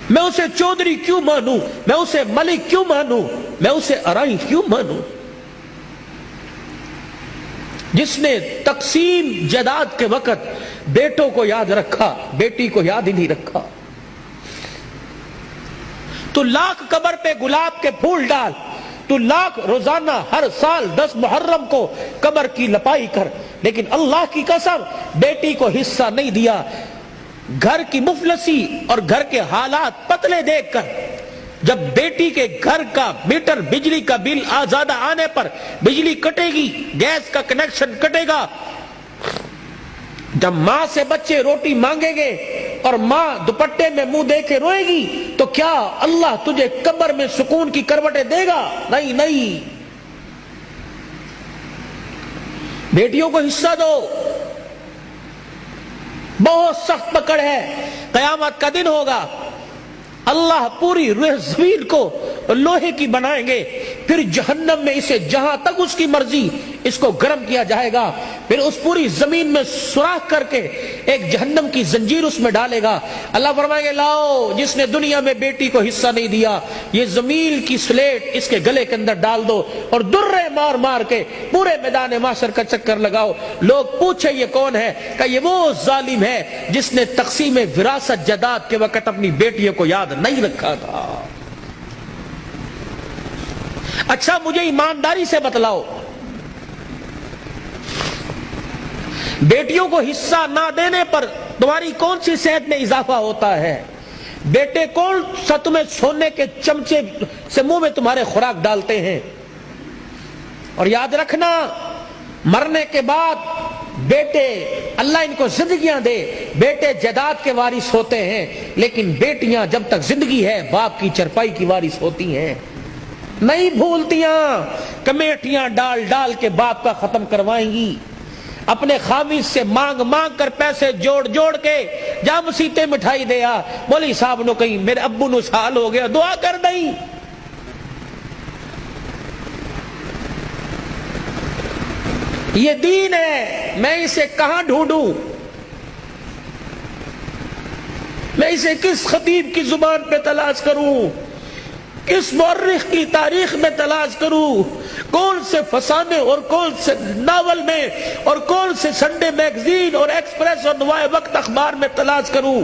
میں اسے چودھری کیوں مانوں، میں اسے ملک کیوں مانوں، میں اسے ارائی کیوں مانوں؟ جس نے تقسیم جائیداد کے وقت بیٹوں کو یاد رکھا، بیٹی کو یاد ہی نہیں رکھا۔ تو لاکھ قبر پہ گلاب کے پھول ڈال، تو لاکھ روزانہ ہر سال 10 محرم کو قبر کی لپائی کر، لیکن اللہ کی قسم بیٹی کو حصہ نہیں دیا۔ گھر کی مفلسی اور گھر کے حالات پتلے دیکھ کر، جب بیٹی کے گھر کا میٹر بجلی کا بل زیادہ آنے پر بجلی کٹے گی، گیس کا کنیکشن کٹے گا، جب ماں سے بچے روٹی مانگیں گے اور ماں دوپٹے میں منہ دے کے روئے گی، تو کیا اللہ تجھے قبر میں سکون کی کروٹیں دے گا؟ نہیں نہیں۔ بیٹیوں کو حصہ دو۔ بہت سخت پکڑ ہے، قیامت کا دن ہوگا، اللہ پوری روح زمین کو لوہے کی بنائیں گے، پھر جہنم میں اسے جہاں تک اس کی مرضی اس کو گرم کیا جائے گا، پھر اس پوری زمین میں سوراخ کر کے ایک جہنم کی زنجیر اس میں ڈالے گا۔ اللہ فرمائیں گے لاؤ، جس نے دنیا میں بیٹی کو حصہ نہیں دیا، یہ زمین کی سلیٹ اس کے گلے کے اندر ڈال دو اور درے مار مار کے پورے میدان معاشر کا چکر لگاؤ۔ لوگ پوچھے یہ کون ہے؟ کہ یہ وہ ظالم ہے جس نے تقسیم وراثت جائیداد کے وقت اپنی بیٹیوں کو یاد نہیں رکھا تھا۔ اچھا مجھے ایمانداری سے بتلاؤ، بیٹیوں کو حصہ نہ دینے پر تمہاری کون سی صحت میں اضافہ ہوتا ہے؟ بیٹے کون سا تمہیں سونے کے چمچے سے منہ میں تمہارے خوراک ڈالتے ہیں؟ اور یاد رکھنا، مرنے کے بعد بیٹے، اللہ ان کو زندگیاں دے، بیٹے جائیداد کے وارث ہوتے ہیں، لیکن بیٹیاں جب تک زندگی ہے باپ کی چرپائی کی وارث ہوتی ہیں۔ نہیں بھولتیاں، کمیٹیاں ڈال ڈال کے باپ کا ختم کروائیں گی، اپنے خامد سے مانگ مانگ کر پیسے جوڑ جوڑ کے جا مسیتے مٹھائی دیا، مولوی صاحب نو کہیں میرے ابو نو سال ہو گیا دعا کر دیں۔ یہ دین ہے، میں اسے کہاں ڈھونڈوں؟ میں اسے کس خطیب کی زبان پہ تلاش کروں؟ کس مورخ کی تاریخ میں تلاش کروں؟ کون سے فسانے اور کون سے ناول میں اور کون سے سنڈے میگزین اور ایکسپریس اور نوائے وقت اخبار میں تلاش کروں؟